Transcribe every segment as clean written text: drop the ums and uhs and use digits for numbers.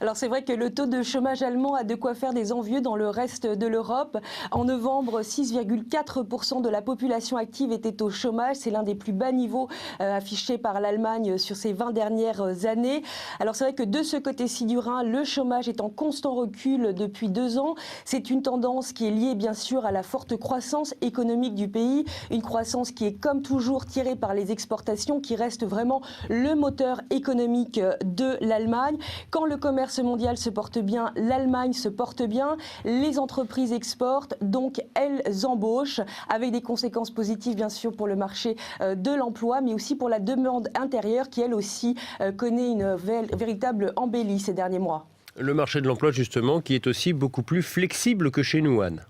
Alors c'est vrai que le taux de chômage allemand a de quoi faire des envieux dans le reste de l'Europe. En novembre, 6,4% de la population active était au chômage. C'est l'un des plus bas niveaux affichés par l'Allemagne sur ces 20 dernières années. Alors c'est vrai que de ce côté-ci du Rhin, le chômage est en constant recul depuis 2 ans. C'est une tendance qui est liée bien sûr à la forte croissance économique du pays. Une croissance qui est comme toujours tirée par les exportations, qui reste vraiment le moteur économique de l'Allemagne. Quand le commerce mondial se porte bien, l'Allemagne se porte bien. Les entreprises exportent, donc elles embauchent, avec des conséquences positives bien sûr pour le marché de l'emploi, mais aussi pour la demande intérieure qui elle aussi connaît une véritable embellie ces derniers mois. Le marché de l'emploi justement qui est aussi beaucoup plus flexible que chez nous, Anne.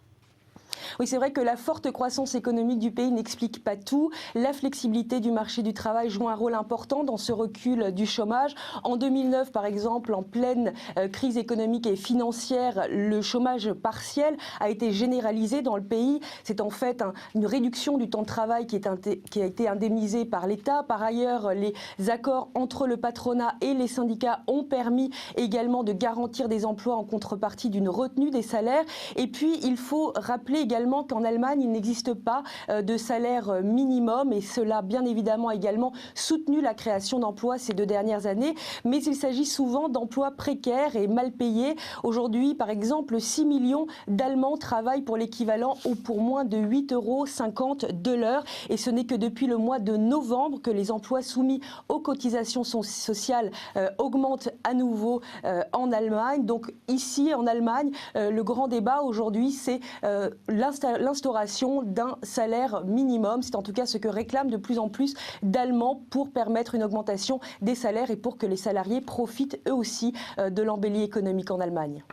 Oui, c'est vrai que la forte croissance économique du pays n'explique pas tout. La flexibilité du marché du travail joue un rôle important dans ce recul du chômage. En 2009, par exemple, en pleine crise économique et financière, le chômage partiel a été généralisé dans le pays. C'est en fait une réduction du temps de travail qui a été indemnisée par l'État. Par ailleurs, les accords entre le patronat et les syndicats ont permis également de garantir des emplois en contrepartie d'une retenue des salaires. Et puis, il faut rappeler également qu'en Allemagne, il n'existe pas de salaire minimum et cela, bien évidemment, a également soutenu la création d'emplois ces 2 dernières années. Mais il s'agit souvent d'emplois précaires et mal payés. Aujourd'hui, par exemple, 6 millions d'Allemands travaillent pour l'équivalent ou pour moins de 8,50 € de l'heure. Et ce n'est que depuis le mois de novembre que les emplois soumis aux cotisations sociales augmentent à nouveau en Allemagne. Donc ici, en Allemagne, le grand débat aujourd'hui, c'est l'instauration d'un salaire minimum. C'est en tout cas ce que réclament de plus en plus d'Allemands pour permettre une augmentation des salaires et pour que les salariés profitent eux aussi de l'embellie économique en Allemagne.